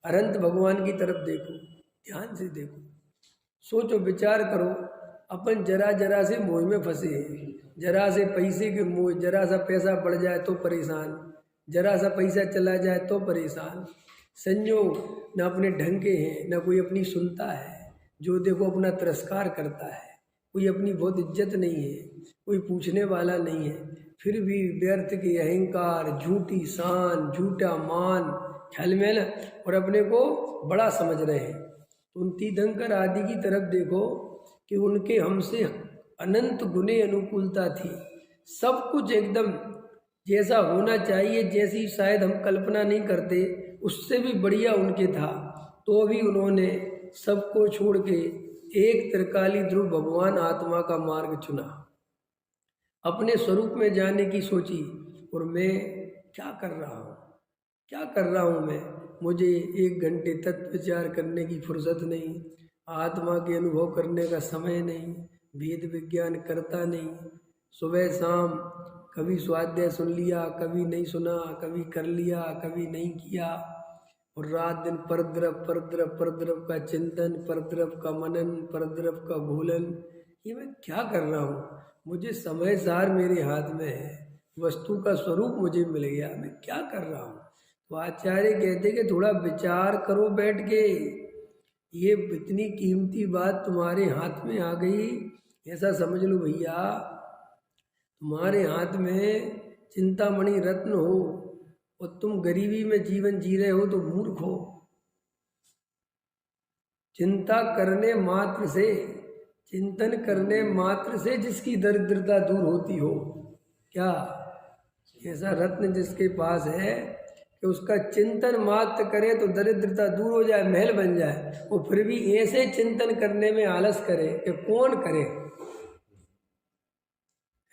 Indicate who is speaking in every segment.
Speaker 1: अनंत भगवान की तरफ देखो, ध्यान से देखो, सोचो विचार करो। अपन जरा जरा से मोह में फंसे हैं, जरा से पैसे के मोह, जरा सा पैसा बढ़ जाए तो परेशान, जरा सा पैसा चला जाए तो परेशान। संयोग न अपने ढंग के हैं, न कोई अपनी सुनता है, जो देखो अपना तिरस्कार करता है, कोई अपनी बहुत इज्जत नहीं है, कोई पूछने वाला नहीं है, फिर भी व्यर्थ के अहंकार, झूठी शान, झूठा मान, छलमेल और अपने को बड़ा समझ रहे हैं। तो उन तीर्थंकर आदि की तरफ देखो कि उनके हमसे अनंत गुने अनुकूलता थी, सब कुछ एकदम जैसा होना चाहिए, जैसी शायद हम कल्पना नहीं करते, उससे भी बढ़िया उनके था। तो भी उन्होंने सबको छोड़ के एक त्रिकाली ध्रुव भगवान आत्मा का मार्ग चुना, अपने स्वरूप में जाने की सोची। और मैं क्या कर रहा हूँ, क्या कर रहा हूँ मैं? मुझे 1 घंटे तत्व विचार करने की फुर्सत नहीं, आत्मा के अनुभव करने का समय नहीं, वेद विज्ञान करता नहीं। सुबह शाम कभी स्वाध्याय सुन लिया, कभी नहीं सुना, कभी कर लिया, कभी नहीं किया, और रात दिन परद्रव परद्रव परद्रव का चिंतन, परद्रव का मनन, परद्रव का भूलन। ये मैं क्या कर रहा हूँ? मुझे समय सार मेरे हाथ में है, वस्तु का स्वरूप मुझे मिल गया, मैं क्या कर रहा हूँ? तो आचार्य कहते कि थोड़ा विचार करो बैठ के, ये इतनी कीमती बात तुम्हारे हाथ में आ गई, ऐसा समझ लो भैया, तुम्हारे हाथ में चिंतामणि रत्न हो और तुम गरीबी में जीवन जी रहे हो तो मूर्ख हो। चिंता करने मात्र से, चिंतन करने मात्र से जिसकी दरिद्रता दूर होती हो, क्या ऐसा रत्न जिसके पास है कि उसका चिंतन मात्र करे तो दरिद्रता दूर हो जाए, महल बन जाए, वो फिर भी ऐसे चिंतन करने में आलस करे कि कौन करे?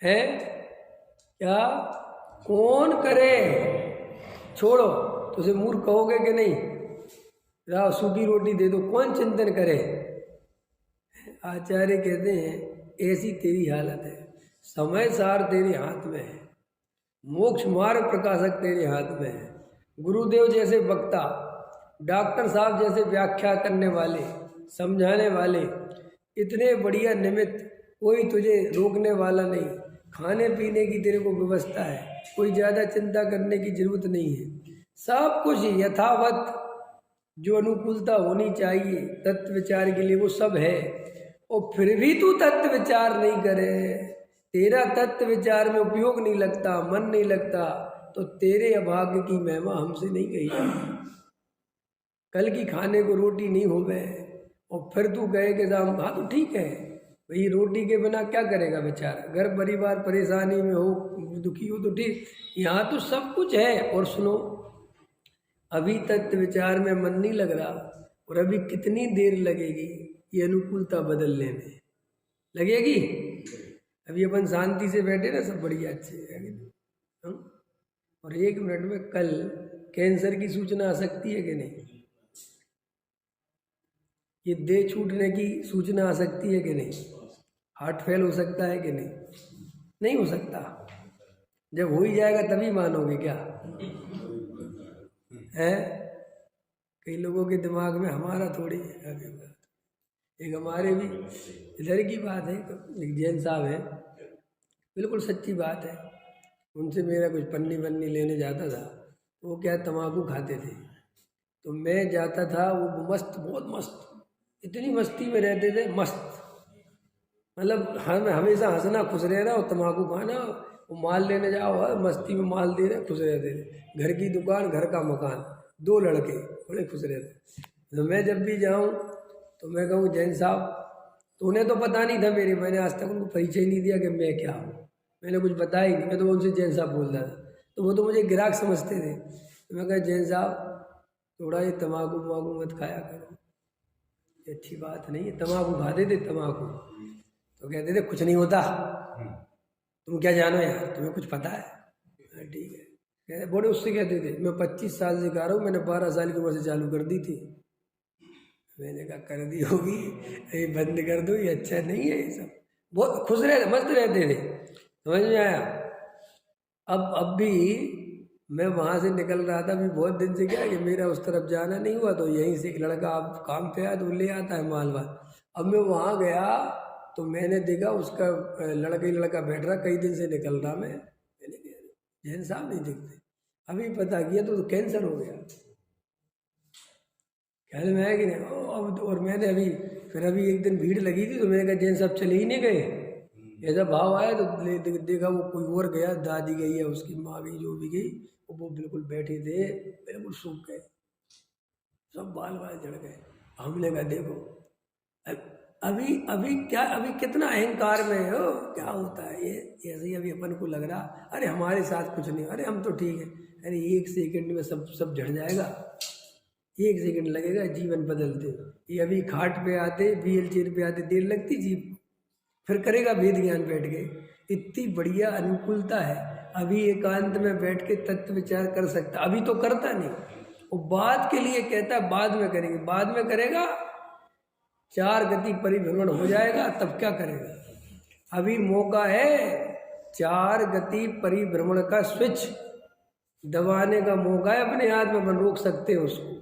Speaker 1: है क्या? कौन करे? छोड़ो, तो उसे मूर्ख कहोगे कि नहीं? राव सूखी रोटी दे दो, कौन चिंतन करे? आचार्य कहते हैं ऐसी तेरी हालत है, समय सार तेरे हाथ में है, मोक्ष मार्ग प्रकाशक तेरे हाथ में है, गुरुदेव जैसे वक्ता, डॉक्टर साहब जैसे व्याख्या करने वाले, समझाने वाले, इतने बढ़िया निमित्त, कोई तुझे रोकने वाला नहीं, खाने पीने की तेरे को व्यवस्था है, कोई ज़्यादा चिंता करने की जरूरत नहीं है, सब कुछ यथावत जो अनुकूलता होनी चाहिए तत्व विचार के लिए वो सब है। और फिर भी तू तत्व विचार नहीं करे, तेरा तत्व विचार में उपयोग नहीं लगता, मन नहीं लगता, तो तेरे अभाग्य की महिमा हमसे नहीं कही जाती। कल की खाने को रोटी नहीं हो गए और फिर तू कहे कि साहब हाँ तो ठीक है भाई, रोटी के बिना क्या करेगा बेचारा, घर परिवार परेशानी में हो, दुखी हो तो ठीक, यहाँ तो सब कुछ है। और सुनो, अभी तत्व विचार में मन नहीं लग रहा, और अभी कितनी देर लगेगी ये अनुकूलता बदलने में? लगेगी? अभी अपन शांति से बैठे ना, सब बढ़िया अच्छे है, और 1 मिनट में कल कैंसर की सूचना आ सकती है कि नहीं? ये देह छूटने की सूचना आ सकती है कि नहीं? हार्ट फेल हो सकता है कि नहीं? नहीं हो सकता। जब हो ही जाएगा तभी मानोगे क्या है? कई लोगों के दिमाग में हमारा थोड़ी है, एक हमारे भी इधर की बात है, एक जैन साहब है, बिल्कुल सच्ची बात है, उनसे मेरा कुछ पन्नी वन्नी लेने जाता था, वो क्या तम्बाकू खाते थे, तो मैं जाता था, वो मस्त, बहुत मस्त, इतनी मस्ती में रहते थे, मस्त, मतलब हम हमेशा हंसना, खुश रहना और तम्बाकू खाना, वो माल लेने जाओ मस्ती में माल दे रहे, खुश रहते थे, घर की दुकान, घर का मकान, 2 लड़के, बड़े खुश रहते। तो मैं जब भी जाऊँ तो मैं कहूँ जैन साहब, तो उन्हें तो पता नहीं था मेरे, मैंने आज तक उनको परिचय नहीं दिया कि मैं क्या हूँ, मैंने कुछ बताया ही नहीं, मैं तो उनसे जैन साहब बोलता था, तो वो तो मुझे ग्राहक समझते थे। तो मैं कहा जैन साहब थोड़ा ये तम्बाकू वम्बाकू मत खाया करो, ये अच्छी बात नहीं है। तम्बाकू खाते थे तम्बाकू, तो कहते थे कुछ नहीं होता, तुम क्या जानो यार, तुम्हें कुछ पता है? ठीक है, कहते बड़े उससे कहते थे, मैं 25 साल से खा रहा हूँ, मैंने 12 साल की उम्र से चालू कर दी थी। मैंने कहा कर दी होगी, ये बंद कर दो, ये अच्छा नहीं है ये सब। बहुत खुश रहते, मस्त रहते थे, समझ में आया? अब भी मैं वहाँ से निकल रहा था, अभी बहुत दिन से क्या है कि मेरा उस तरफ जाना नहीं हुआ, तो यहीं से एक लड़का आप काम पे आया तो ले आता है मालवा। अब मैं वहाँ गया तो मैंने देखा उसका लड़का बैठ रहा, कई दिन से निकल रहा मैंने कहा जैन साहब नहीं दिखते। अभी पता किया तो कैंसर हो गया। ख्याल में आया कि नहीं? अब और मैंने अभी एक दिन भीड़ लगी थी तो मैंने कहा जैन साहब चले ही नहीं गए। ऐसा भाव आया तो देखा वो कोई और गया, दादी गई है उसकी माँ गई, जो भी गई, वो बिल्कुल बैठे थे, बिल्कुल सूख गए, सब बाल बाल झड़ गए। हमने कहा देखो अभी अभी क्या, अभी कितना अहंकार में हो, क्या होता है ये ऐसे ही। अभी अपन को लग रहा अरे हमारे साथ कुछ नहीं, अरे हम तो ठीक है, अरे 1 सेकंड में सब झड़ जाएगा, 1 सेकंड लगेगा जीवन बदलते। ये अभी खाट पे आते, व्हील चेयर पे आते देर लगती जीव, फिर करेगा वेद ज्ञान बैठ के। इतनी बढ़िया अनुकूलता है, अभी एकांत में बैठ के तत्व विचार कर सकता, अभी तो करता नहीं। वो बाद के लिए कहता है बाद में करेंगे, बाद में करेगा 4 गति परिभ्रमण हो जाएगा तब क्या करेगा। अभी मौका है 4 गति परिभ्रमण का स्विच दबाने का मौका है, अपने हाथ में अपन रोक सकते हैं उसको।